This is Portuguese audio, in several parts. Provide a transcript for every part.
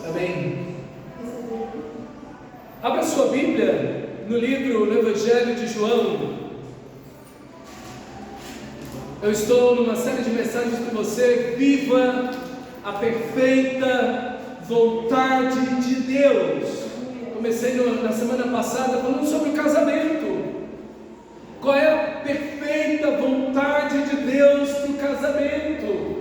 Amém. Abra sua Bíblia no Evangelho de João. Eu estou numa série de mensagens para você. Viva a perfeita vontade de Deus. Comecei na semana passada falando sobre o casamento. Qual é a perfeita vontade de Deus para o casamento?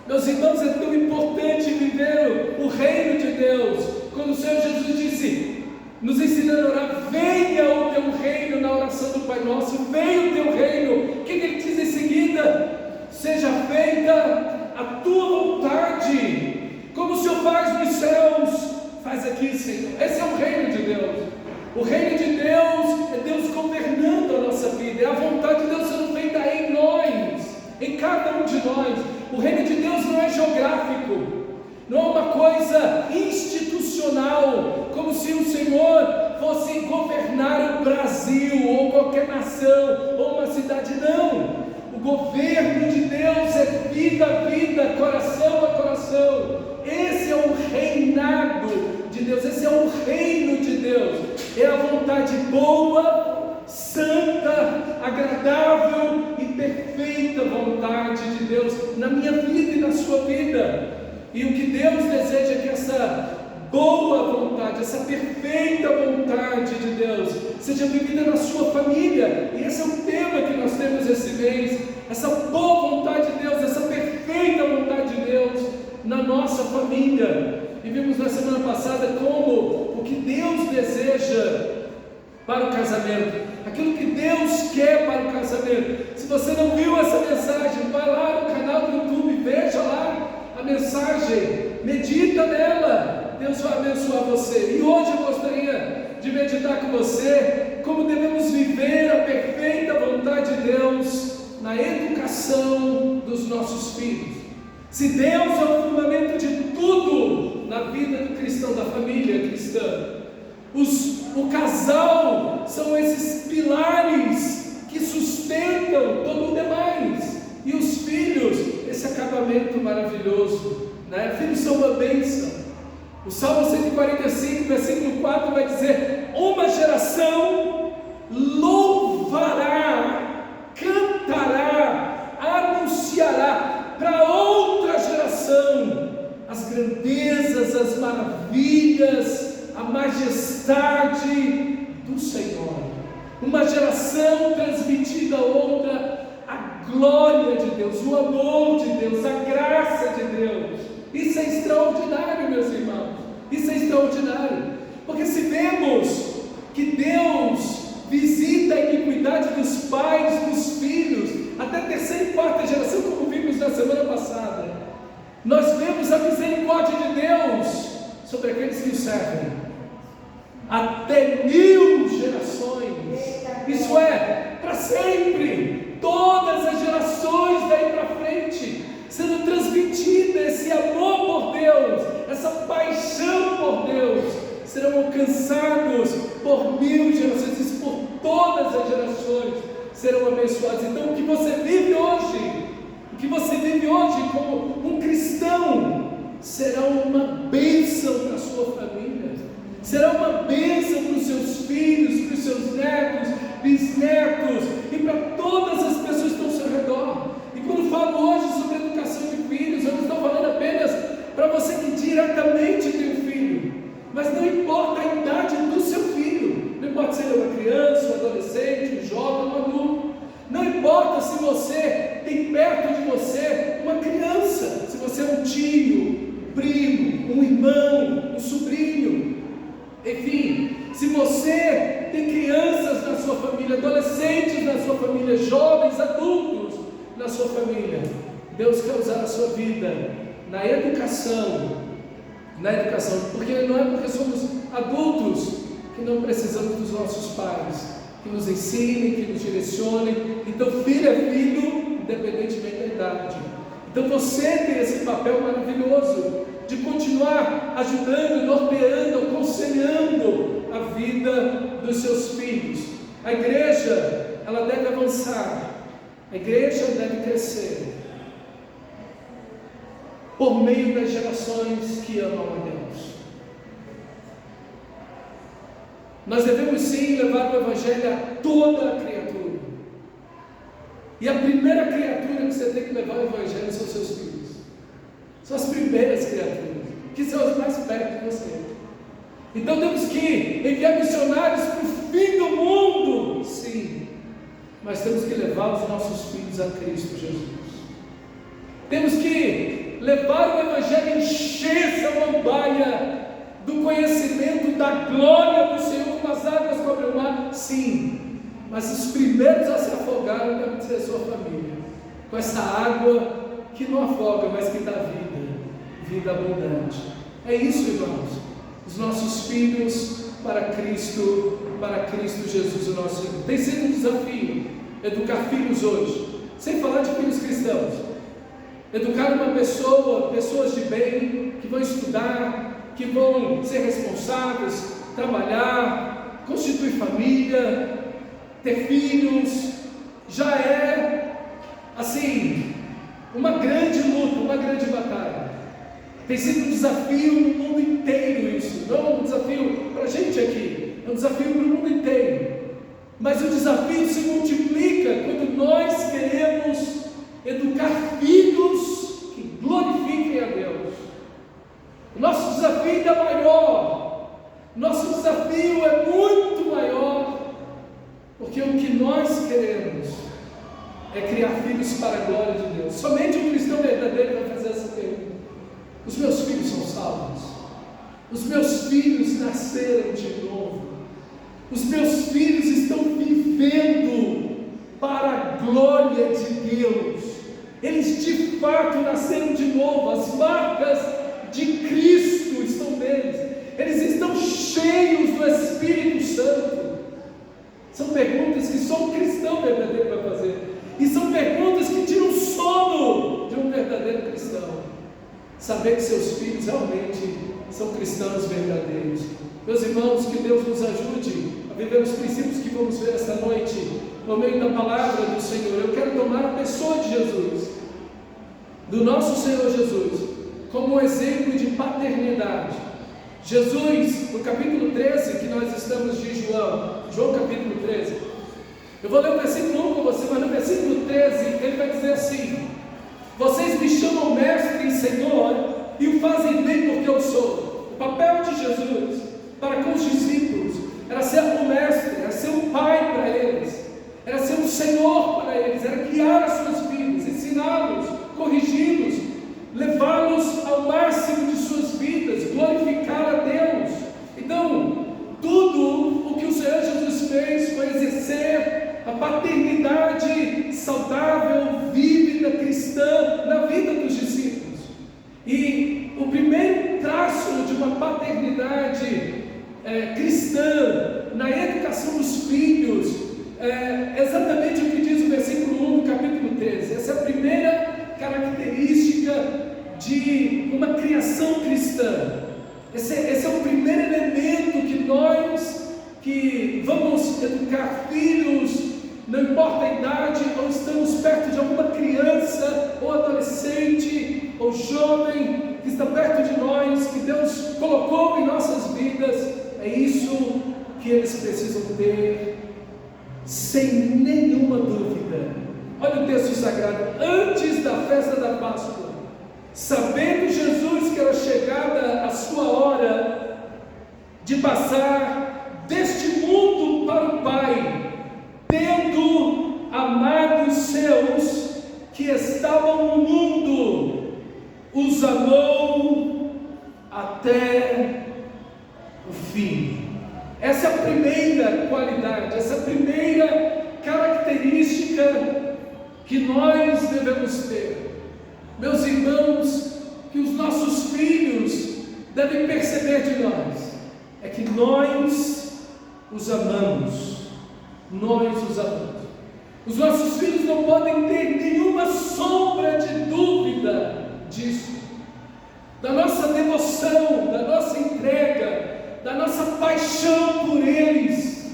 Meus irmãos, é tão importante viver o reino de Deus. Quando o Senhor Jesus disse, nos ensinando a orar, venha o teu reino, na oração do Pai Nosso, venha o teu reino. O que ele diz em seguida? Seja feita a tua vontade, como o Senhor faz nos céus, faz aqui, Senhor. Esse é o reino de Deus. O reino de Deus é Deus governando a nossa vida, é a vontade de Deus sendo feita em nós, em cada um de nós. O reino de Deus não é geográfico, não é uma coisa institucional, como se o Senhor fosse governar o Brasil, ou qualquer nação, ou uma cidade. Não, o governo de Deus é vida a vida, coração a coração. Esse é o reinado de Deus, esse é o reino de Deus, é a vontade boa, santa, agradável e perfeita vontade de Deus na minha vida e na sua vida. E o que Deus deseja é que essa boa vontade, essa perfeita vontade de Deus seja vivida na sua família. E esse é o tema que nós temos esse mês, essa boa vontade de Deus, essa perfeita vontade de Deus na nossa família. E vimos na semana passada como o que Deus deseja para o casamento, aquilo que Deus quer para o casamento. Se você não viu essa mensagem, vai lá no canal do YouTube, veja lá a mensagem, medita nela, Deus vai abençoar você. E hoje eu gostaria de meditar com você como devemos viver a perfeita vontade de Deus na educação dos nossos filhos. Se Deus é o fundamento de tudo na vida do cristão, da família cristã, o casal são esses pilares que sustentam todo o demais, e os filhos, esse acabamento maravilhoso, né? Filhos são uma bênção. O Salmo 145, versículo 4 vai dizer: uma geração louvará, cantará, anunciará para outra geração as grandezas, as maravilhas, a majestade do Senhor. Uma geração transmitida a outra a glória de Deus, o amor de Deus, a graça de Deus. Isso é extraordinário, meus irmãos. Isso é extraordinário, porque se vemos que Deus visita a iniquidade dos pais, dos filhos, até a terceira e quarta geração, como vimos na semana passada, nós vemos a misericórdia de Deus sobre aqueles que o servem, até 1000 gerações, isso é, para sempre, todas as gerações daí para frente, sendo transmitida esse amor por Deus, essa paixão por Deus, serão alcançados por 1000 gerações, isso por todas as gerações serão abençoados. Então o que você vive hoje como um cristão, será uma bênção para a sua família, será uma bênção para os seus filhos, para os seus netos, bisnetos e para todas as pessoas que estão ao seu redor. E quando falo hoje sobre educação de filhos, eu não estou falando apenas para você que diretamente tem um filho, mas não importa a idade do seu filho, não importa se ele é uma criança, um adolescente, um jovem, um adulto, não importa se você tem perto de você uma criança, se você é um tio, um primo, um irmão, um sobrinho, enfim, se você tem crianças na sua família, adolescentes na sua família, jovens, adultos na sua família, Deus quer usar a sua vida na educação, porque não é porque somos adultos que não precisamos dos nossos pais, que nos ensinem, que nos direcionem. Então filho é filho, independentemente da idade. Então você tem esse papel maravilhoso de continuar ajudando, norteando, aconselhando a vida dos seus filhos. A igreja, ela deve avançar, a igreja deve crescer por meio das gerações que amam a Deus. Nós devemos sim levar o Evangelho a toda a criatura. E a primeira criatura que você tem que levar o Evangelho são seus filhos. São as primeiras criaturas, que são as mais perto de você. Então temos que enviar missionários para o fim do mundo, sim. Mas temos que levar os nossos filhos a Cristo Jesus. Temos que levar o Evangelho, encher essa lambaia do conhecimento da glória do Senhor, como as águas cobrem o mar, sim. Mas os primeiros a se afogar devem ser a sua família, com essa água que não afoga, mas que dá vida, vida abundante. É isso, irmãos, os nossos filhos para Cristo Jesus, o nosso Senhor. Tem sido um desafio educar filhos hoje, sem falar de filhos cristãos. Educar uma pessoa, pessoas de bem, que vão estudar, que vão ser responsáveis, trabalhar, constituir família, ter filhos, já é, assim, uma grande luta, uma grande batalha. Tem sido um desafio no mundo inteiro isso, não um desafio para a gente aqui, é um desafio para o mundo inteiro. Mas o desafio se multiplica quando nós queremos educar filhos que glorifiquem a Deus. O nosso desafio ainda é maior, nosso desafio é muito maior, porque o que nós queremos é criar filhos para a glória de Deus. Somente um cristão verdadeiro vai fazer essa pergunta: os meus filhos são salvos? Os meus filhos nasceram de novo? Os meus filhos estão vivendo para a glória de Deus? Eles de fato nasceram de novo, as marcas de Cristo estão neles, eles estão cheios do Espírito Santo? São perguntas que só um cristão verdadeiro vai fazer, e são perguntas que tiram o sono de um verdadeiro cristão. Saber que seus filhos realmente são cristãos verdadeiros. Meus irmãos, que Deus nos ajude a viver os princípios que vamos ver esta noite, no meio da palavra do Senhor. Eu quero tomar a pessoa de Jesus, do nosso Senhor Jesus, como um exemplo de paternidade. Jesus, no capítulo 13, que nós estamos de João capítulo 13, eu vou ler o versículo 1 com você, mas no versículo 13, ele vai dizer assim: vocês me chamam mestre e Senhor, e o fazem bem porque eu sou. O papel de Jesus para com os discípulos era ser o mestre, era ser um pai para eles, era ser um Senhor para eles, era guiar as suas vidas, ensiná-los, corrigi-los, levá-los ao máximo de suas vidas, glorificar a Deus. Então, tudo o que o Senhor Jesus fez foi exercer a paternidade saudável, vívida, cristã na vida dos discípulos. E o primeiro traço de uma paternidade cristã na educação dos filhos é exatamente o que diz o versículo 1 do capítulo 13. Essa é a primeira característica de uma criação cristã. Esse é o primeiro elemento que nós que vamos educar filhos, não importa a idade, ou estamos perto de alguma criança, ou adolescente, ou jovem, que está perto de nós, que Deus colocou em nossas vidas, é isso que eles precisam ter, sem nenhuma dúvida. Olha o texto sagrado: antes da festa da Páscoa, sabendo Jesus que era chegada a sua hora de passar deste mundo para o Pai, tendo amado os seus que estavam no mundo, os amou até o fim. Essa é a primeira qualidade, essa é a primeira característica que nós devemos ter. Meus irmãos, que os nossos filhos devem perceber de nós, é que nós os amamos. Nós os amamos. Os nossos filhos não podem ter nenhuma sombra de dúvida disso, da nossa devoção, da nossa entrega, da nossa paixão por eles,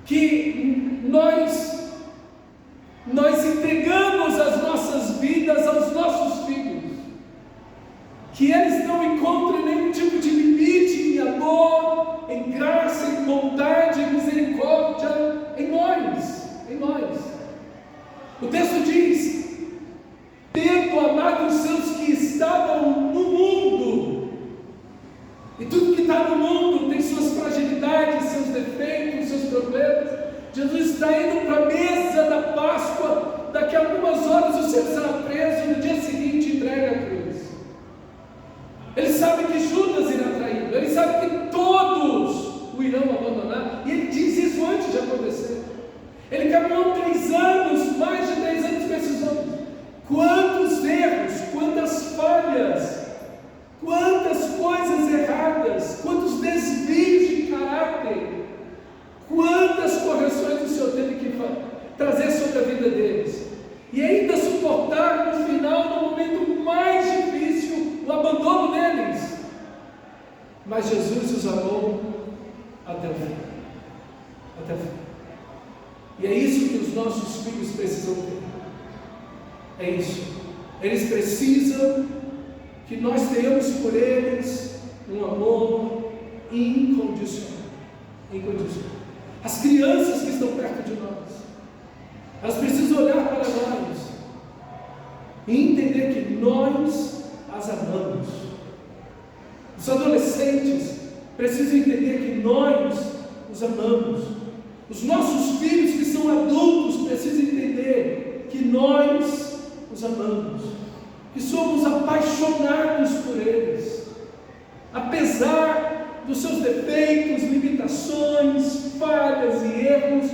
que nós entregamos as nossas vidas aos nossos filhos, que eles não encontrem nenhum tipo de limite em amor, Mas Jesus os amou até o fim. Até o fim. E é isso que os nossos filhos precisam ter. É isso. Eles precisam que nós tenhamos por eles um amor incondicional. Incondicional. As crianças que estão perto de nós, elas precisam olhar para nós e entender que nós as amamos. Os adolescentes precisam entender que nós os amamos. Os nossos filhos que são adultos precisam entender que nós os amamos, que somos apaixonados por eles, apesar dos seus defeitos, limitações, falhas e erros,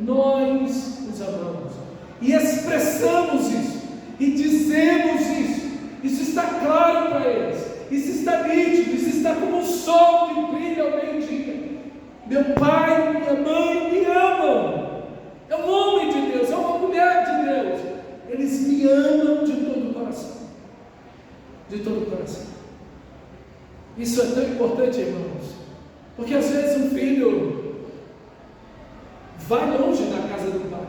nós os amamos e expressamos isso e dizemos isso. Isso está claro para eles, isso está nítido, isso está como um sol que brilha ao meio-dia. Meu pai e minha mãe me amam. É um homem de Deus, é uma mulher de Deus. Eles me amam de todo o coração. De todo o coração. Isso é tão importante, irmãos, porque às vezes um filho vai longe da casa do pai.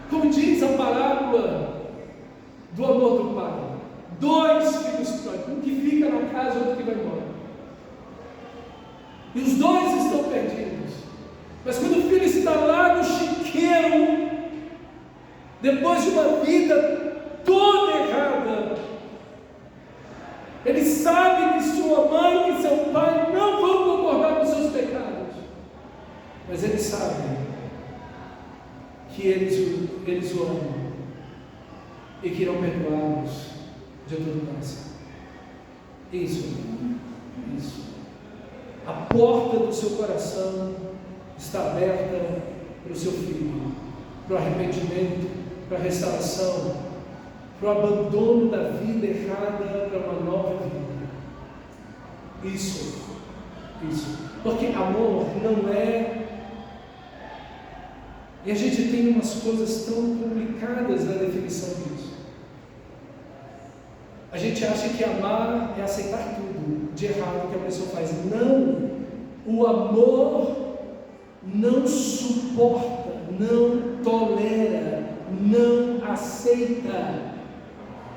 Como diz a parábola do amor do pai: 2 filhos pródigos, um que fica na casa e outro que vai embora. E os 2 estão perdidos. Mas quando o filho está lá no chiqueiro, depois de uma vida toda errada, ele sabe que sua mãe e seu pai não vão concordar com seus pecados, mas ele sabe que eles o amam e que irão perdoá-los de todo o coração. Isso. A porta do seu coração está aberta para o seu filho, para o arrependimento, para a restauração, para o abandono da vida errada para uma nova vida. Isso. Porque amor não é... E a gente tem umas coisas tão complicadas na definição disso. A gente acha que amar é aceitar tudo de errado que a pessoa faz. Não! O amor não suporta, não tolera, não aceita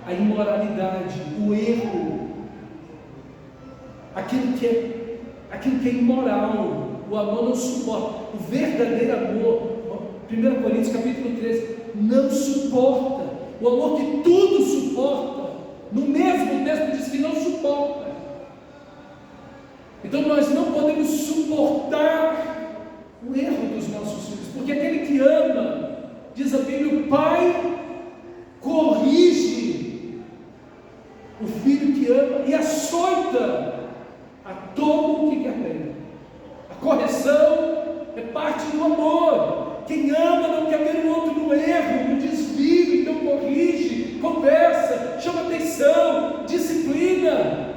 a imoralidade, o erro, aquilo que é imoral. O amor não suporta. O verdadeiro amor, 1 Coríntios capítulo 13, não suporta. O amor que tudo suporta, no mesmo texto diz que não suporta. Então nós não podemos suportar o erro dos nossos filhos, porque aquele que ama, diz a Bíblia, o pai corrige o filho que ama e açoita a todo o que quer bem. A correção é parte do amor. Quem ama não quer ver o outro no erro, no desvio, então corrige, conversa, chama atenção, disciplina,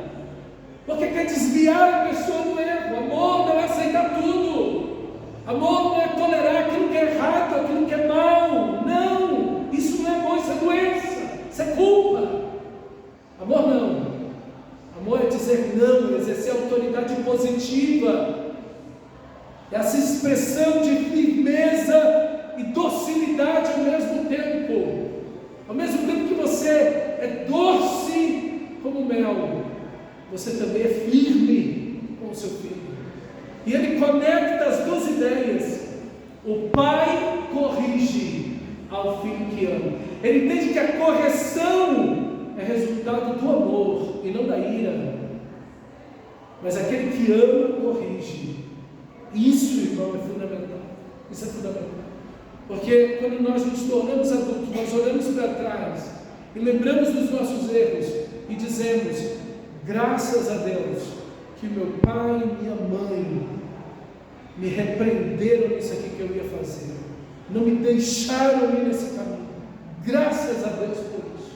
porque quer desviar a pessoa do erro. Amor não é aceitar tudo, amor não é tolerar aquilo que é errado, aquilo que é mal. Não, isso não é amor, isso é doença, isso é culpa. Amor não. Amor é dizer não, exercer autoridade positiva, essa expressão de firmeza e docilidade ao mesmo tempo. Ao mesmo tempo que você é doce como mel, você também é firme com o seu filho. E ele conecta as duas ideias. O pai corrige ao filho que ama. Ele entende que a correção é resultado do amor e não da ira. Mas aquele que ama corrige. Isso, irmão, é fundamental. Isso é fundamental. Porque quando nós nos tornamos adultos, nós olhamos para trás e lembramos dos nossos erros e dizemos: graças a Deus que meu pai e minha mãe me repreenderam nisso aqui que eu ia fazer, não me deixaram ir nesse caminho. Graças a Deus por isso.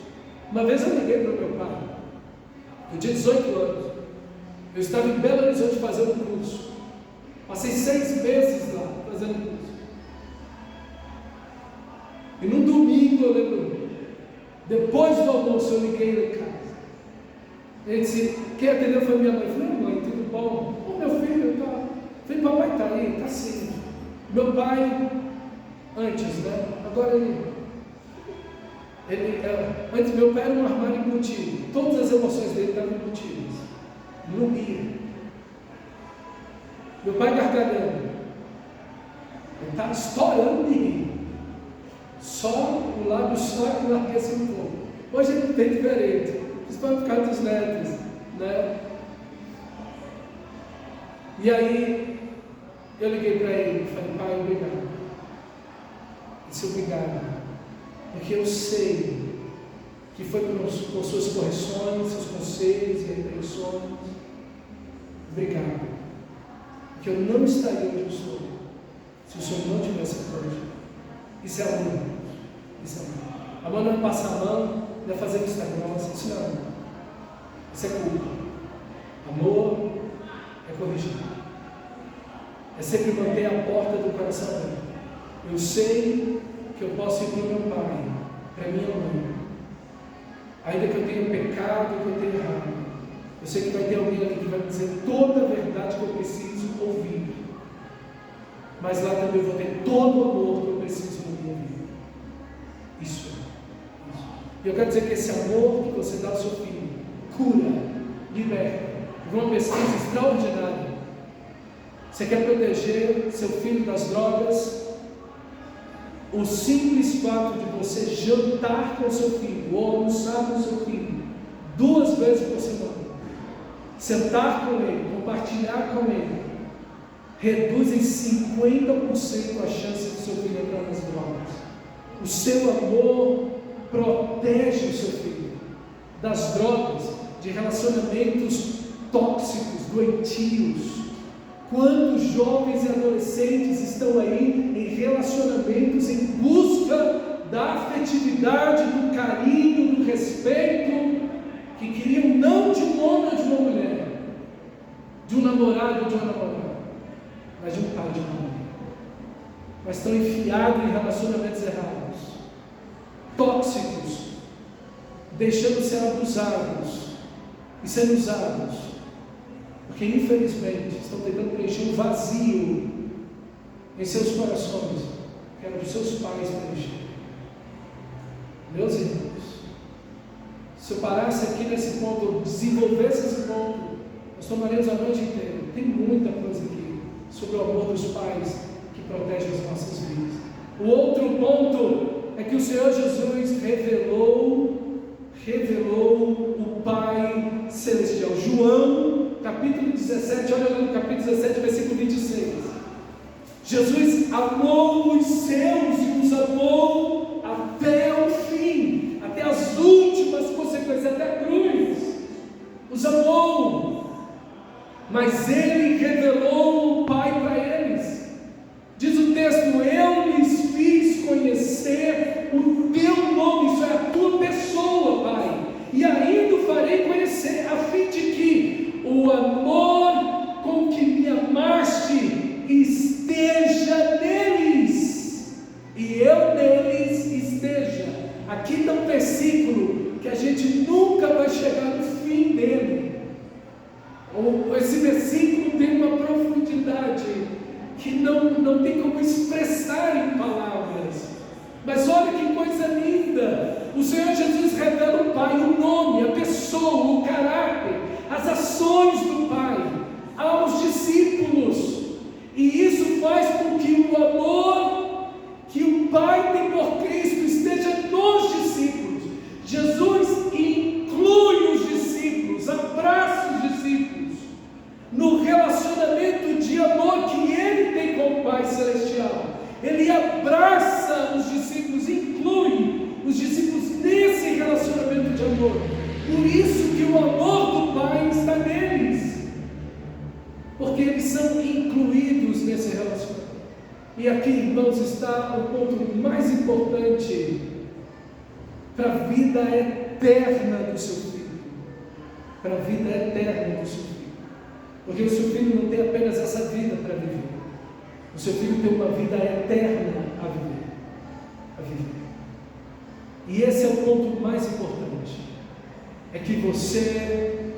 Uma vez eu liguei para o meu pai, eu tinha 18 anos, eu estava em Belo Horizonte fazendo um curso. Passei 6 meses lá fazendo curso. E num domingo, eu lembro, depois do almoço, eu liguei lá em casa. Ele disse: quem atendeu foi minha mãe. Eu falei: bom? Meu filho está. Falei, papai está aí, está sim. Meu pai, antes, né? Agora antes meu pai era um armário embutido. Todas as emoções dele estavam embutidas. Não ia. Meu pai gargalhando. Ele estava estourando de rir. Só o lábio só enlarguece um pouco. Hoje ele tem diferente. Isso vai ficar dos netos, né? E aí eu liguei para ele e falei, pai, obrigado. Ele disse, obrigado. Porque eu sei que foi por suas correções, seus conselhos e repreensões. Obrigado. Porque eu não estaria onde eu estou se o Senhor não tivesse corrigido. Isso é amor. Isso é amor. Amor não é passar a mão, não é fazer vista grossa. Isso não é amor. Isso é culpa. Amor é corrigir. É sempre manter a porta do coração aberta. Eu sei que eu posso ir para o meu pai, para a minha mãe. Ainda que eu tenha pecado, que eu tenha errado, eu sei que vai ter alguém aqui que vai me dizer toda a verdade que eu preciso ouvir. Mas lá também eu vou ter todo o amor que eu preciso ouvir. Isso. E eu quero dizer que esse amor que você dá ao seu filho cura, liberta. Eu vi uma pesquisa extraordinária. Você quer proteger seu filho das drogas? O simples fato de você jantar com seu filho, ou almoçar com seu filho, 2 vezes por semana, sentar com ele, compartilhar com ele, reduz em 50% a chance do seu filho entrar nas drogas. O seu amor protege o seu filho das drogas, de relacionamentos tóxicos, doentios. Quantos jovens e adolescentes estão aí em relacionamentos em busca da afetividade, do carinho, do respeito, que queriam não de um homem ou de uma mulher, de um namorado ou de uma namorada, mas de um pai e de uma mãe. Mas estão enfiados em relacionamentos errados, tóxicos, deixando ser abusados e sendo usados. Porque infelizmente estão tentando preencher um vazio em seus corações, que eram os seus pais preencher. Meus irmãos, se eu parasse aqui nesse ponto, eu desenvolvesse esse ponto, nós tomaríamos a noite inteira. Tem muita coisa aqui sobre o amor dos pais que protege as nossas vidas. O outro ponto é que o Senhor Jesus revelou o Pai Celestial. João, capítulo 17, olha lá no capítulo 17, versículo 26. Jesus amou os seus e os amou até o fim, até as últimas consequências, até a cruz. Os amou, mas Ele revelou o Pai para eles. Diz o texto, eu lhes fiz conhecer o teu nome, isso é a tua pessoa, Pai, e ainda o farei conhecer, a fim de que o amor com que me amaste esteja neles, e eu neles esteja. Aqui está um versículo que a gente nunca vai chegar no fim dele. Esse versículo tem uma profundidade que não tem como expressar em palavras. Mas olha que coisa linda! O Senhor Jesus revela o Pai, o nome, a pessoa, o caráter, as ações do Pai aos discípulos. E isso faz com que o amor que o Pai tem por Cristo esteja nos discípulos. Jesus inclui os discípulos, abraça os discípulos no relacionamento de amor que Ele tem com o Pai Celestial. Ele abraça os discípulos, inclui os discípulos nesse relacionamento de amor. Por isso que o amor do Pai está neles, porque eles são incluídos nesse relacionamento. E aqui, irmãos, está o ponto mais importante para a vida eterna do seu filho. Para a vida eterna do seu filho. Porque o seu filho não tem apenas essa vida para viver. O seu filho tem uma vida eterna a viver. E esse é o ponto mais importante. É que você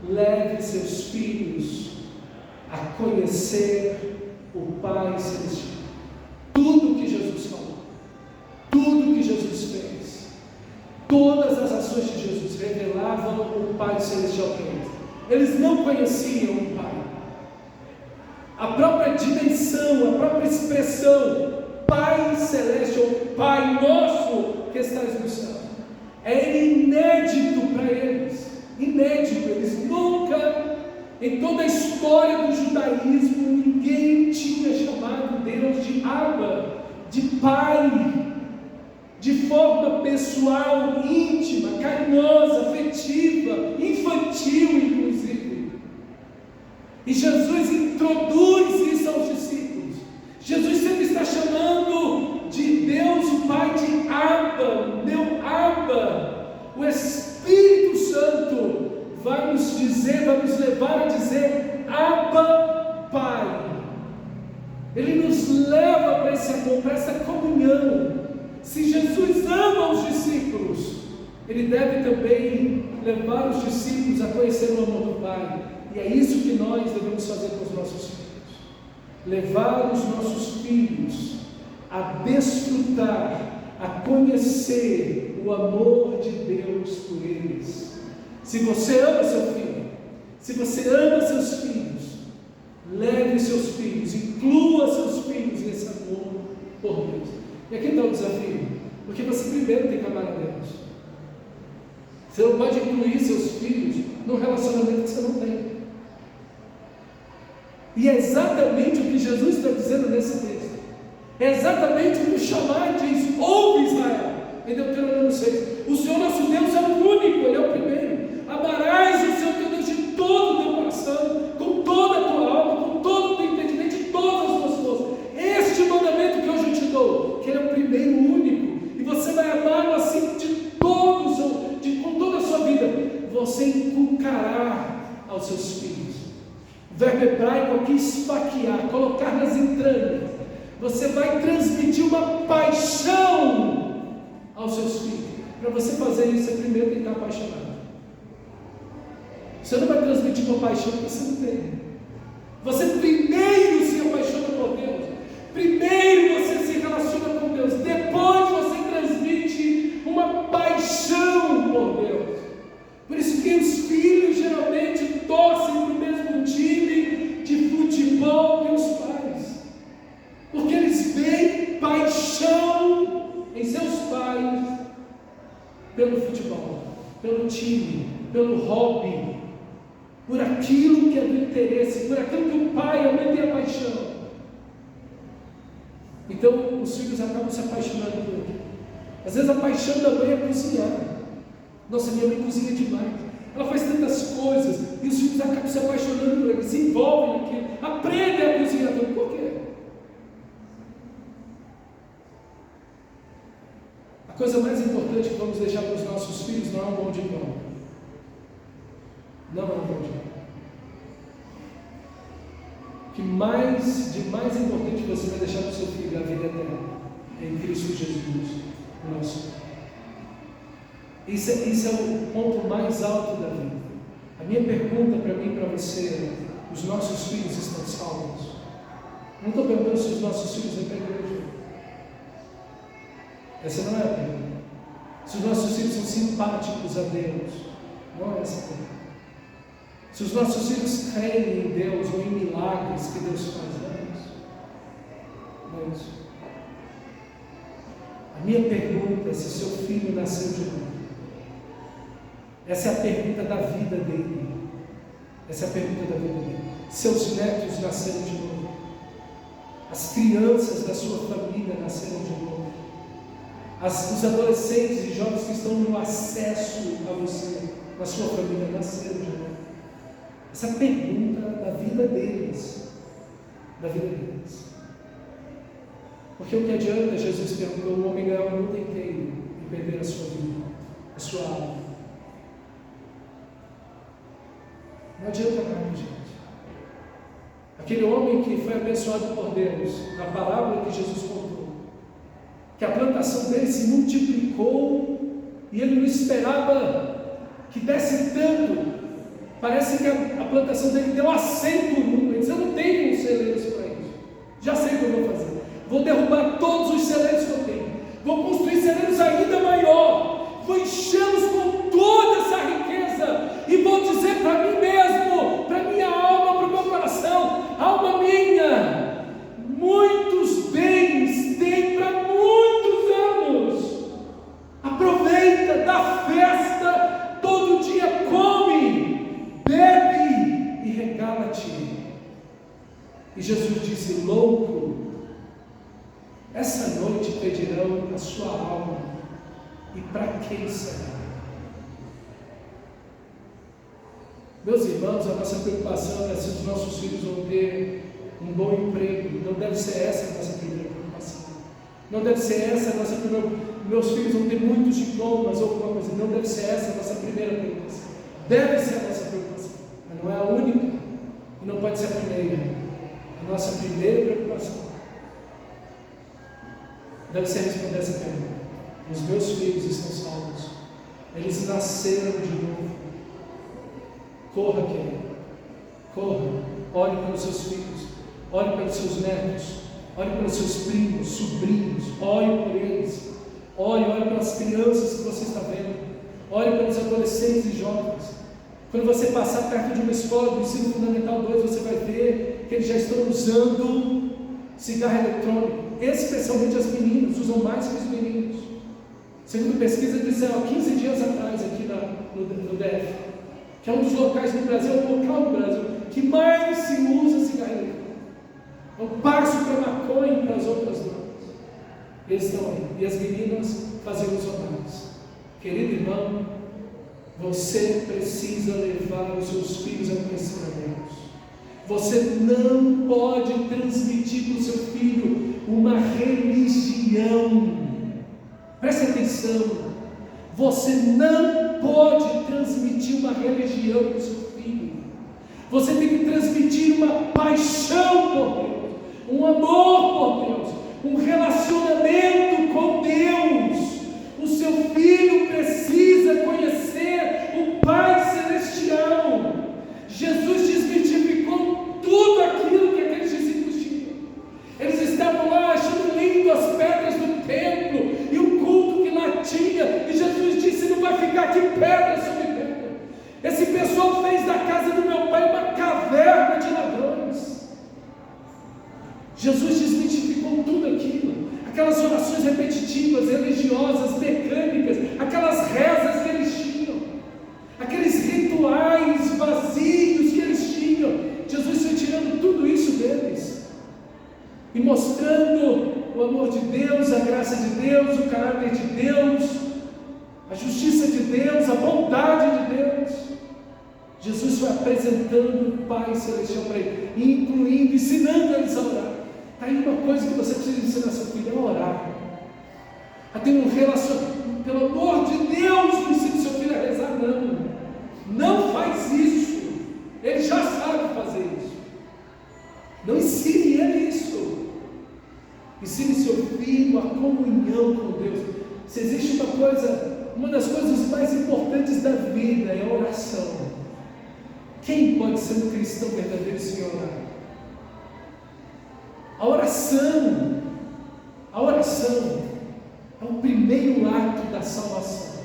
leve seus filhos a conhecer o Pai Celestial. Tudo que Jesus falou, tudo que Jesus fez, todas as ações de Jesus revelavam o Pai Celestial para eles. Eles não conheciam o Pai. A própria dimensão, a própria expressão Pai Celeste ou Pai Nosso que estás no céu é inédito para eles. Inédito. Eles nunca, em toda a história do judaísmo, ninguém tinha chamado Deus de Abba, de Pai, de forma pessoal, íntima, carinhosa, afetiva, infantil, inclusive. E Jesus introduz isso aos discípulos. Jesus sempre está chamando de Deus o Pai de Abba, meu Abba. O Espírito Santo vai nos dizer, vai nos levar a dizer Abba, Pai. Ele nos leva para esse amor, para essa comunhão. Se Jesus ama os discípulos, Ele deve também levar os discípulos a conhecer o amor do Pai. E é isso que nós devemos fazer com os nossos filhos. Levar os nossos filhos a desfrutar, a conhecer o amor de Deus por eles. Se você ama seu filho, se você ama seus filhos, leve seus filhos, inclua seus filhos nesse amor por Deus. E aqui está o desafio, porque você primeiro tem que amar a Deus. Você não pode incluir seus filhos num relacionamento que você não tem. E é exatamente o que Jesus está dizendo nesse texto. É exatamente o que o Shammai diz: ouve Israel, em Deuteronômio 6. O Senhor nosso Deus é o único, Ele é o primeiro. Amarás o Senhor teu Deus de todo o teu coração, com toda a tua alma, com todo o teu entendimento, de todas as tuas forças. Este mandamento que hoje eu te dou, que Ele é o primeiro, único, e você vai amá-lo assim de todos, com toda a sua vida. Você inculcará aos seus filhos. O verbo hebraico aqui, esfaquear, colocar nas entranhas. Você vai transmitir uma paixão aos seus filhos. Para você fazer isso, você primeiro tem que estar apaixonado. Você não vai transmitir uma paixão que você não tem. Você primeiro se apaixona por Deus. Primeiro você se relaciona com Deus. Depois você transmite uma paixão por Deus. Por isso que os filhos geralmente torcem para o mesmo time de futebol que os pais. Porque eles veem paixão em seus pais pelo futebol, pelo time, pelo hobby, por aquilo que é do interesse, por aquilo que o pai e a mãe têm a paixão. Então os filhos acabam se apaixonando por ele. Às vezes a paixão da mãe é cozinhar. Nossa, minha mãe cozinha demais. Ela faz tantas coisas e os filhos acabam se apaixonando por ele, se envolvem naquilo, aprendem a cozinhar também. Por quê? A coisa mais importante que vamos deixar para os nossos filhos não é um bom de pão. Não é um bom de pão. O que de mais importante que você vai deixar para o seu filho é a vida eterna, é em Cristo Jesus, o nosso Pai. Isso é o ponto mais alto da vida. A minha pergunta para mim e para você é: os nossos filhos estão salvos? Não estou perguntando se os nossos filhos vêm para a igreja. Essa não é a pergunta. Se os nossos filhos são simpáticos a Deus, não é essa a pergunta. Se os nossos filhos creem em Deus ou em milagres que Deus faz, não é isso. Não é isso. A minha pergunta é se seu filho nasceu de novo. Essa é a pergunta da vida dele. Essa é a pergunta da vida dele. Seus netos nasceram de novo. As crianças da sua família nasceram de novo. Os adolescentes e jovens que estão no acesso a você, na sua família, nasceram de novo. Essa é a pergunta da vida deles. Da vida deles. Porque o que adianta, Jesus perguntou, o homem ganhar o mundo inteiro e perder a sua vida, a sua alma. Não adianta nada, gente. Aquele homem que foi abençoado por Deus, na parábola que Jesus contou, que a plantação dele se multiplicou e ele não esperava que desse tanto. Parece que a plantação dele deu a 100 por 1. Ele mas eu não tenho celeiros para isso. Já sei o que eu vou fazer. Vou derrubar todos os celeiros que eu tenho. Vou construir celeiros ainda maior. Vou enchê-los com toda essa riqueza. E vou dizer para mim mesmo, para minha alma, para o meu coração: alma minha, muitos bens tem para muitos anos. Aproveita, dá festa, todo dia come, bebe e regala-te. E Jesus disse: louco, essa noite pedirão a sua alma, e para quem será? Meus irmãos, a nossa preocupação é se os nossos filhos vão ter um bom emprego. Não deve ser essa a nossa primeira preocupação. Não deve ser essa a nossa primeira. Meus filhos vão ter muitos diplomas ou alguma coisa. Não deve ser essa a nossa primeira preocupação. Deve ser a nossa preocupação, mas não é a única e não pode ser a primeira. A nossa primeira preocupação deve ser responder essa pergunta: os meus filhos estão salvos? Eles nasceram de novo? Corra, querido, corra, ore pelos seus filhos, ore pelos seus netos, ore pelos seus primos, sobrinhos, ore por eles, ore pelas crianças que você está vendo, ore pelos adolescentes e jovens. Quando você passar perto de uma escola do ensino fundamental 2, você vai ver que eles já estão usando cigarro eletrônico, especialmente as meninas, usam mais que os meninos. Segundo pesquisa, disseram há 15 dias atrás aqui no DF, que é um dos locais no Brasil, é o local no Brasil que mais se usa cigarro eletrônico. É um passo para a maconha e para as outras drogas. Eles estão aí, e as meninas fazem uso a mais. Querido irmão, você precisa levar os seus filhos a conhecer a Deus. Você não pode transmitir para o seu filho uma religião. Preste atenção. Você não pode transmitir uma religião para o seu filho. Você tem que transmitir uma paixão por Deus, um amor por Deus, um relacionamento com Deus. O seu filho precisa conhecer o Pai Celestial. Jesus desmitificou tudo aquilo que aqueles discípulos tinham. Eles estavam lá achando lindo as pedras do templo e o culto que lá tinha, e Jesus disse: não vai ficar aqui pedra sobre pedra. Esse pessoal fez da casa do meu pai uma caverna de ladrões. Jesus desmitificou tudo aquilo, aquelas orações repetitivas, religiosas, mecânicas, aquelas rezas que eles tinham, aqueles rituais vazios que eles tinham. Jesus foi tirando tudo isso deles e mostrando o amor de Deus, a graça de Deus, o caráter de Deus, a justiça de Deus, a bondade de Deus. Jesus foi apresentando o Pai Celestial para ele, incluindo, ensinando eles a orar. Está aí uma coisa que você precisa ensinar seu filho: a orar, a ter um relacionamento. Pelo amor de Deus, não ensine seu filho a rezar, não faz isso. Ele já sabe fazer isso. Não ensine ele isso. Ensine seu filho a comunhão com Deus. Se existe uma das coisas mais importantes da vida, é a oração. Quem pode ser um cristão verdadeiro sem orar? A oração é o primeiro ato da salvação.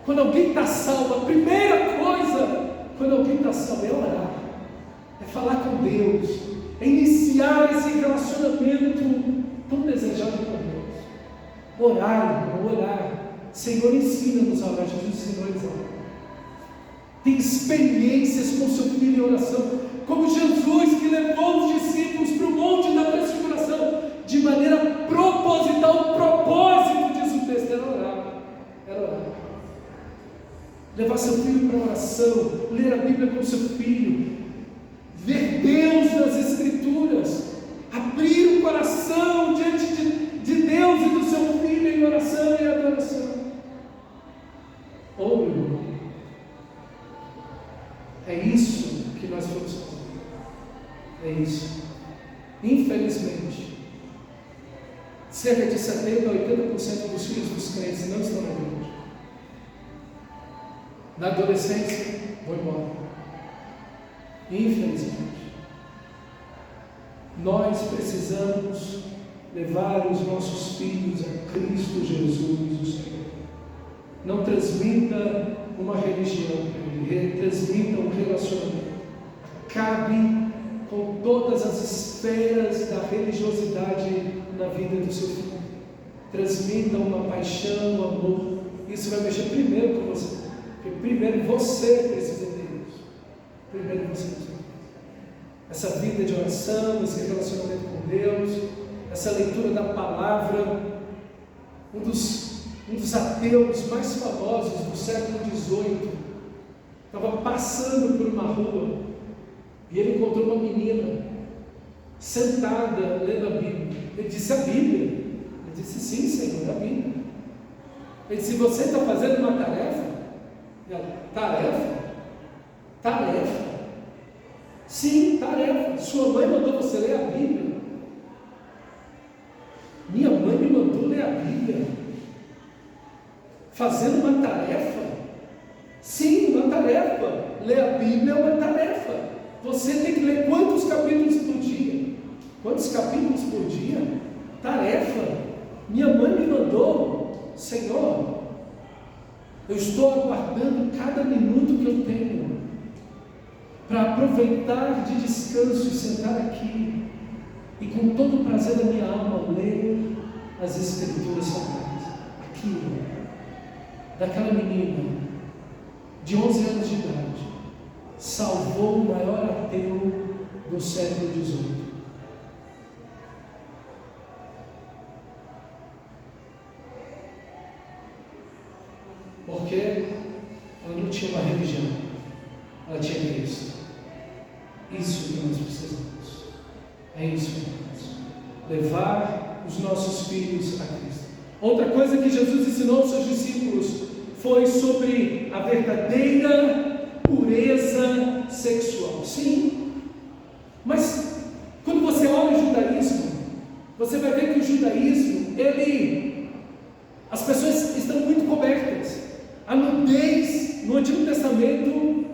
Quando alguém está salvo, a primeira coisa, quando alguém está salvo, é orar, é falar com Deus, é iniciar esse relacionamento tão desejado com Deus. Orar. Senhor, ensina-nos a orar. Jesus ensinou eles a orar. Tem experiências com seu filho em oração, como Jesus, que levou os discípulos para o monte da transfiguração, de maneira proposital. O propósito disso o texto era orar. Levar seu filho para a oração, ler a Bíblia com seu filho, ver Deus nas Escrituras, abrir o coração diante de Deus e do seu filho em oração e adoração. Oh, meu irmão, é isso que nós vamos fazer. É isso. Infelizmente, cerca de 70% a 80% dos filhos dos crentes não estão na igreja. Na adolescência, vou embora. Infelizmente, nós precisamos levar os nossos filhos a Cristo Jesus, o Senhor. Não transmita uma religião, transmita um relacionamento. Cabe com todas as esferas da religiosidade na vida do seu filho. Transmita uma paixão, um amor. Isso vai mexer primeiro com você. Porque primeiro você precisa de Deus. Primeiro você precisa de Deus. Essa vida de oração, esse relacionamento com Deus, essa leitura da palavra. Um dos ateus mais famosos do século XVIII estava passando por uma rua e ele encontrou uma menina sentada lendo a Bíblia. Ele disse: a Bíblia? Ele disse: sim, Senhor, a Bíblia. Ele disse: você está fazendo uma tarefa? Ela: tarefa? Tarefa? Sim, tarefa. Sua mãe mandou você ler a Bíblia? Minha mãe me mandou ler a Bíblia. Fazendo uma tarefa? Sim, uma tarefa. Ler a Bíblia é uma tarefa. Você tem que ler quantos capítulos por dia? Quantos capítulos por dia? Tarefa. Minha mãe me mandou. Senhor, eu estou aguardando cada minuto que eu tenho para aproveitar de descanso e sentar aqui e com todo o prazer da minha alma ler as Escrituras Sagradas. Aquilo, daquela menina de 11 anos de idade, salvou o maior ateu do século XVIII. Porque ela não tinha uma religião, ela tinha Cristo. Isso que nós precisamos. É isso que nós precisamos. Levar os nossos filhos a Cristo. Outra coisa que Jesus ensinou aos seus discípulos foi sobre a verdadeira pureza sexual. Sim, mas quando você olha o judaísmo, você vai ver que o judaísmo, as pessoas estão muito cobertas. A nudez no Antigo Testamento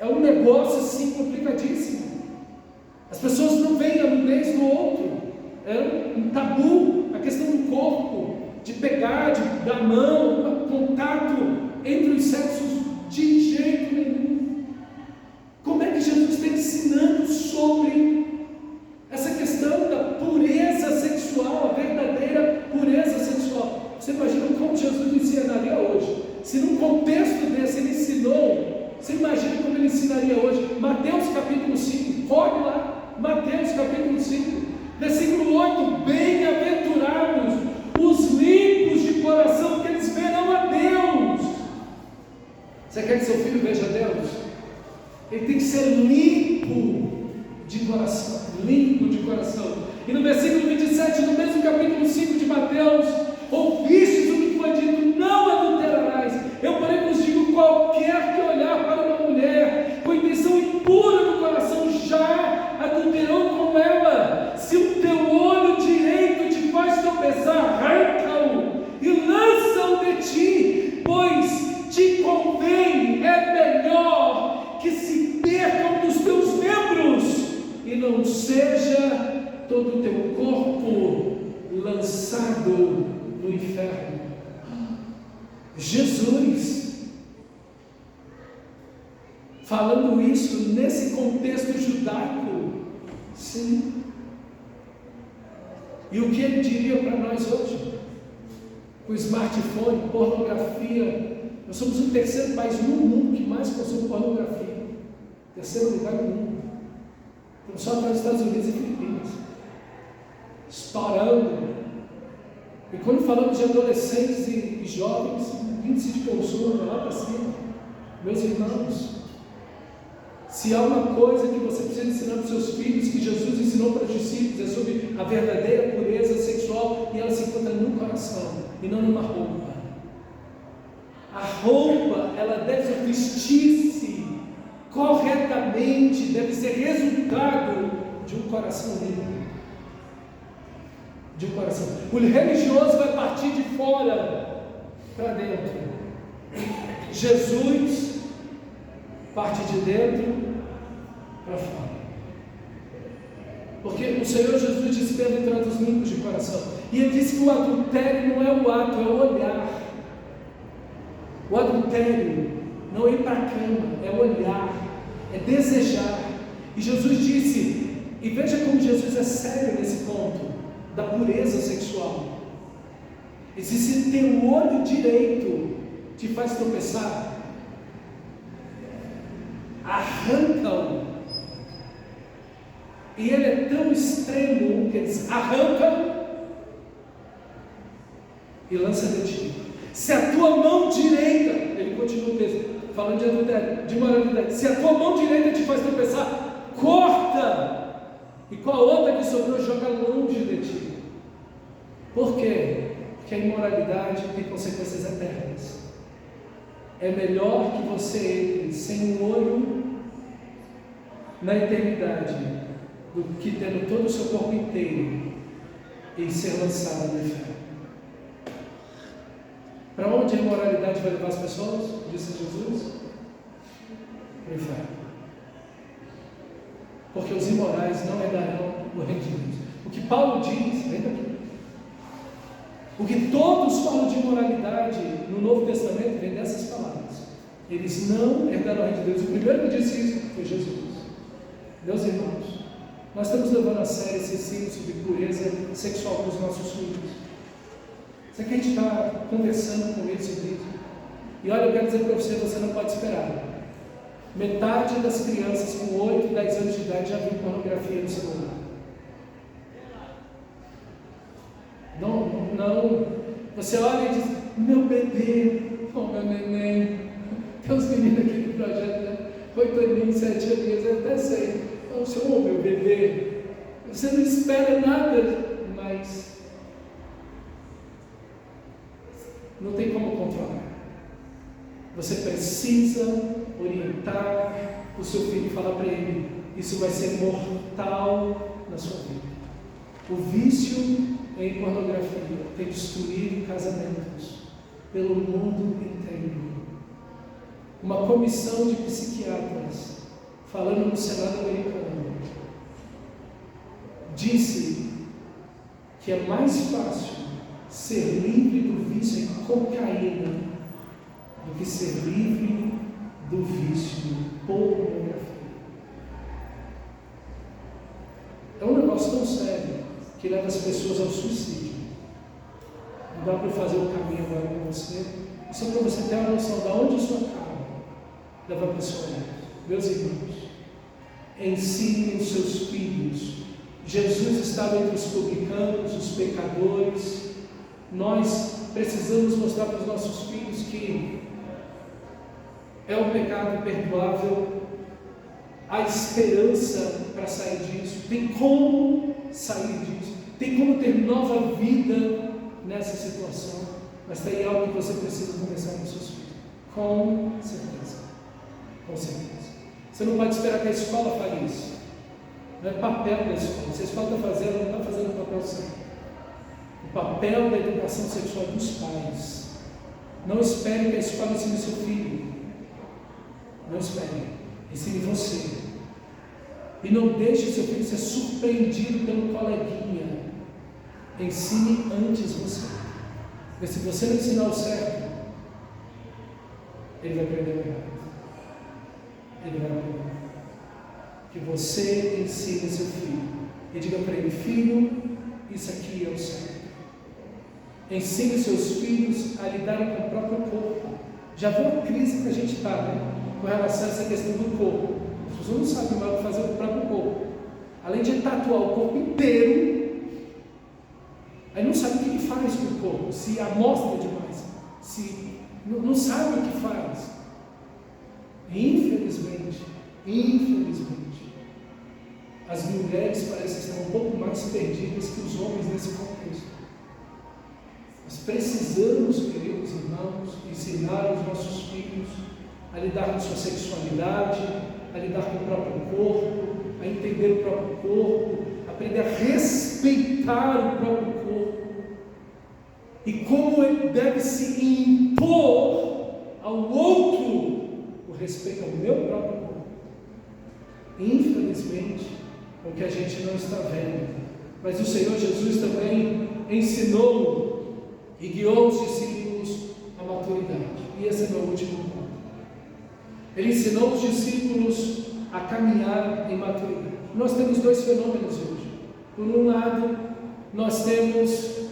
é um negócio assim complicadíssimo. As pessoas não veem a nudez do outro. É um tabu, a questão do corpo, de pegar, de dar mão, contato entre os sexos, de jeito nenhum. Como é que Jesus está ensinando sobre essa questão da pureza sexual, a verdadeira pureza sexual? Você imagina como Jesus ensinaria hoje? Se num contexto desse ele ensinou, você imagina como ele ensinaria hoje? Mateus capítulo 5, corre lá, Mateus capítulo 5, versículo 8: bem-aventurados os limpos de coração, porque eles verão a Deus. Você quer que seu filho veja a Deus? Ele tem que ser limpo de coração, limpo de coração. E no versículo 27, no mesmo capítulo 5 de Mateus: ouvistes o que foi dito, não adulterarás. Eu, porém, vos digo: qualquer que olhar para uma mulher com intenção impura no coração, já adulterou com ela. Se o teu olho direito te faz tropeçar, arranca-o e lança-o de ti, pois te convém, é melhor que se percam dos teus membros e não seja todo o teu corpo lançado no inferno. Jesus falando isso nesse contexto judaico. Sim. E o que ele diria para nós hoje? Com o smartphone, pornografia. Nós somos o terceiro país no mundo que mais consome pornografia. Terceiro lugar no mundo. Estamos só atrás dos Estados Unidos e Filipinas. Estourando. E quando falamos de adolescentes e jovens, índice de consumo lá para cima. Meus irmãos, se há uma coisa que você precisa ensinar para os seus filhos, que Jesus ensinou para os discípulos, é sobre a verdadeira pureza sexual, e ela se encontra no coração e não numa roupa. A roupa, ela deve vestir-se corretamente, deve ser resultado de um coração limpo. De um coração. O religioso vai partir de fora para dentro. Jesus parte de dentro para fora. Porque o Senhor Jesus disse: bem-aventurados os limpos de coração. E ele disse que o adultério não é o ato, é o olhar. O adultério não é ir para a cama, é olhar, é desejar. E Jesus disse, e veja como Jesus é sério nesse ponto da pureza sexual. Ele disse: se teu olho direito te faz tropeçar, arranca-o. E ele é tão extremo que ele diz: arranca e lança de ti. Se a tua mão direita, ele continua o texto, falando de adultério, de moralidade, se a tua mão direita te faz tropeçar, corta, e com a outra que sobrou, joga longe de ti. Por quê? Porque a imoralidade tem consequências eternas. É melhor que você entre sem um olho na eternidade do que tendo todo o seu corpo inteiro e ser lançado no inferno. Para onde a imoralidade vai levar as pessoas? Disse Jesus: para o inferno. Porque os imorais não herdarão o reino de Deus. O que Paulo diz, vem daqui. O que todos falam de imoralidade no Novo Testamento vem dessas palavras. Eles não herdarão o reino de Deus. O primeiro que disse isso foi Jesus. Meus irmãos, nós estamos levando a sério esse ensino sobre pureza sexual com os nossos filhos. Isso aqui a gente está conversando com eles sobre isso. E olha, eu quero dizer para você, você não pode esperar. Metade das crianças com 8, 10 anos de idade já viu pornografia no celular. Não. Você olha e diz: meu bebê, oh, meu neném. Tem uns meninos aqui do projeto, né? 8 aninhos, 7 aninhos, eu até sei. Oh, senhor, meu bebê. Você não espera nada, mas não tem como controlar. Você precisa orientar o seu filho e falar para ele: isso vai ser mortal na sua vida. O vício em pornografia tem destruído casamentos pelo mundo inteiro. Uma comissão de psiquiatras falando no Senado americano disse que é mais fácil ser livre do vício em cocaína do que ser livre do vício em pornografia. É um negócio tão sério que leva as pessoas ao suicídio. Não dá para fazer o caminho agora com você, só para você ter uma noção de onde isso acaba. Leva a pessoa. Meus irmãos, ensinem os seus filhos. Jesus estava entre os publicanos, os pecadores. Nós precisamos mostrar para os nossos filhos que é um pecado perdoável, há esperança para sair disso, tem como sair disso, tem como ter nova vida nessa situação, mas tem algo que você precisa começar com seus filhos, com certeza, com certeza. Você não pode esperar que a escola fale isso, não é papel da escola. Se a escola está fazendo, não está fazendo o papel certo. O papel da educação sexual é dos pais. Não espere que a escola ensine seu filho. Não espere, ensine você. E não deixe seu filho ser surpreendido pelo coleguinha. Ensine antes você. Porque se você não ensinar o certo, ele vai aprender o errado. Ele vai aprender. Que você ensine seu filho. E diga para ele: filho, isso aqui é o certo. Ensine seus filhos a lidarem com o próprio corpo. Já viu a crise que a gente está, né? Com relação a essa questão do corpo. As pessoas não sabem mais o que fazer com o próprio corpo. Além de tatuar o corpo inteiro, aí não sabe o que faz com o corpo, se amostra demais, se não sabe o que faz. Infelizmente, as mulheres parecem estar um pouco mais perdidas que os homens nesse contexto. Nós precisamos, queridos irmãos, ensinar os nossos filhos a lidar com sua sexualidade, a lidar com o próprio corpo, a entender o próprio corpo, aprender a respeitar o próprio corpo e como ele deve se impor ao outro o respeito ao meu próprio corpo. infelizmente, porque a gente não está vendo. Mas o Senhor Jesus também ensinou e guiou os discípulos à maturidade. E esse é meu último ponto. Ele ensinou os discípulos a caminhar em maturidade. Nós temos dois fenômenos hoje. Por um lado, nós temos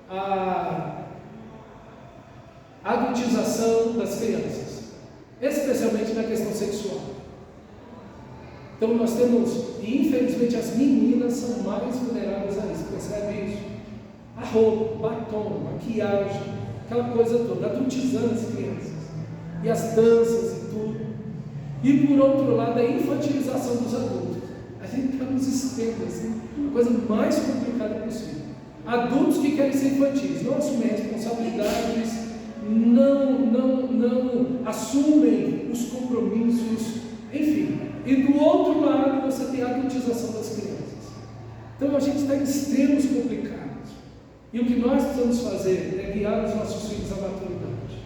a adultização das crianças, especialmente na questão sexual. Então nós temos, e infelizmente as meninas são mais vulneráveis a isso, percebe isso? A roupa, batom, maquiagem, aquela coisa toda, adultizando as crianças, e as danças e tudo. E por outro lado, a infantilização dos adultos. A gente está nos extremos, assim, a coisa mais complicada possível. Adultos que querem ser infantis, não assumem responsabilidades, não assumem os compromissos, enfim. E do outro lado você tem a adultização das crianças. Então a gente está em extremos complicados. E o que nós precisamos fazer é guiar os nossos filhos à maturidade.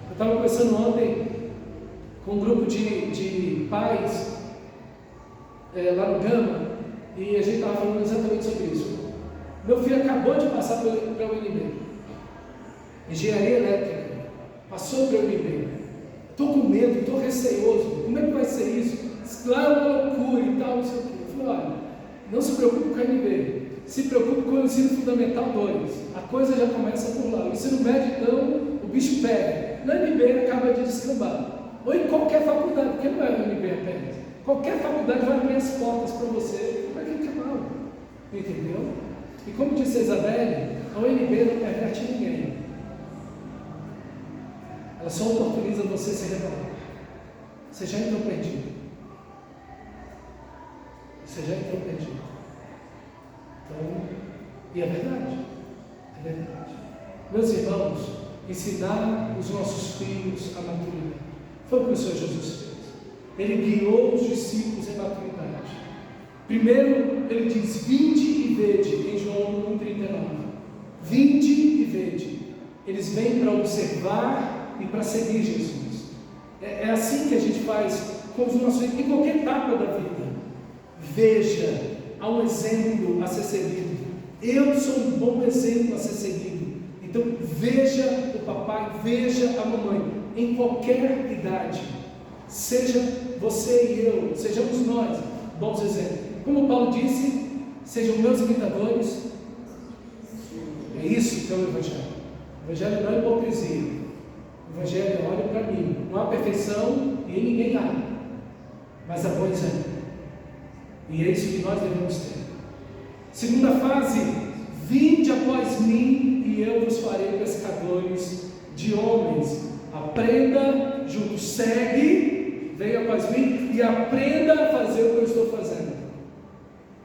Eu estava conversando ontem com um grupo de pais lá no Gama, e a gente estava falando exatamente sobre isso. Meu filho acabou de passar para o UNB, engenharia elétrica, passou para o UNB. Estou com medo, estou receoso, como é que vai ser isso? Lá é uma loucura e tal, não sei o quê. Eu falei, olha, não se preocupe com a UNB, se preocupe com o ensino fundamental 2, a coisa já começa por lá. O ensino médio, então, o bicho pega. Na UNB acaba de descambar, ou em qualquer faculdade, porque não é a UNB apenas. Qualquer faculdade vai abrir as portas para você, para quem quer mal, entendeu? E como disse a Isabelle, a UNB não perverte ninguém. Ela só oportuniza você se revelar. Você já entrou perdido. Você já entrou perdido. Então, e é verdade. É verdade. Meus irmãos, ensinar os nossos filhos a maturidade. Foi o que o Senhor Jesus fez. Ele guiou os discípulos em maturidade. Primeiro, ele diz: vinde e vede, em João 1,39. Vinde e vede. Eles vêm para observar e para seguir Jesus. É assim que a gente faz com os nossos filhos, em qualquer etapa da vida. Veja, há um exemplo a ser seguido. Eu sou um bom exemplo a ser seguido. Então, veja o papai, veja a mamãe, em qualquer idade. Seja você e eu, sejamos nós bons exemplos. Como Paulo disse, sejam meus imitadores. É isso que é o Evangelho. O Evangelho não é hipocrisia. O Evangelho é: olha para mim. Não há perfeição e em ninguém há, mas há bom exemplo. E é isso que nós devemos ter. Segunda fase: vinde após mim e eu vos farei pescadores de homens. Aprenda junto, segue, venha após mim e aprenda a fazer o que eu estou fazendo.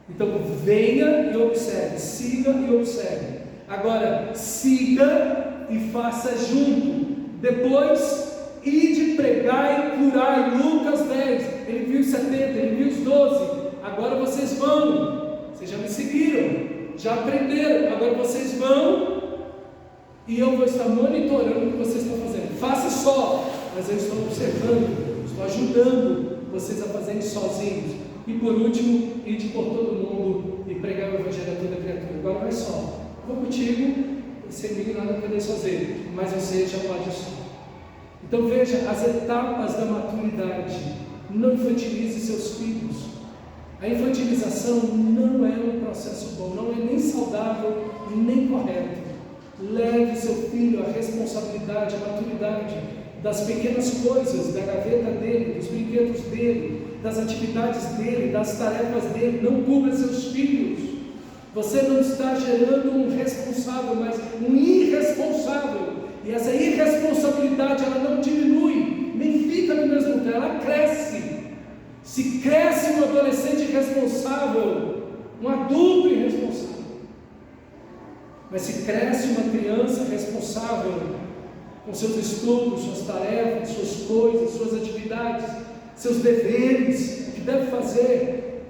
Então venha e observe, siga e observe. Agora siga e faça junto. Depois, ide pregar e curar. Lucas 10, ele viu os 70, ele viu os 12. Agora vocês vão. Vocês já me seguiram, já aprenderam. Agora vocês vão e eu vou estar monitorando o que vocês estão fazendo. Faça só, mas eu estou observando, estou ajudando vocês a fazerem sozinhos. E por último, ide por todo mundo e pregar o Evangelho a toda criatura. Agora vai só, vou contigo, sem mim nada poder fazer, mas você já pode só. Então veja as etapas da maturidade. Não infantilize seus filhos. A infantilização não é um processo bom, não é nem saudável, nem correto. Leve seu filho à responsabilidade, à maturidade das pequenas coisas, da gaveta dele, dos brinquedos dele, das atividades dele, das tarefas dele. Não cubra seus filhos. Você não está gerando um responsável, mas um irresponsável. E essa irresponsabilidade, ela não diminui, nem fica no mesmo tempo, ela cresce. Se cresce um adolescente irresponsável, um adulto irresponsável. Mas se cresce uma criança responsável, com seus estudos, suas tarefas, suas coisas, suas atividades, seus deveres, o que deve fazer,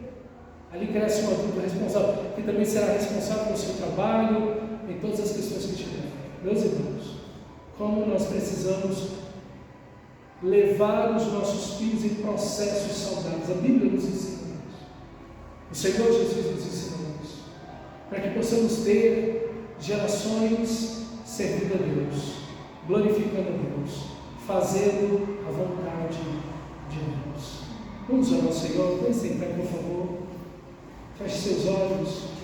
ali cresce um adulto responsável, que também será responsável pelo seu trabalho, em todas as questões que tiver. Meus irmãos, como nós precisamos levar os nossos filhos em processos saudáveis. A Bíblia nos ensina O Senhor Jesus nos ensinou isso, para que possamos ter gerações servindo a Deus, glorificando a Deus, fazendo a vontade de Deus. Vamos orar ao Senhor. Vem sentar, por favor. Feche seus olhos.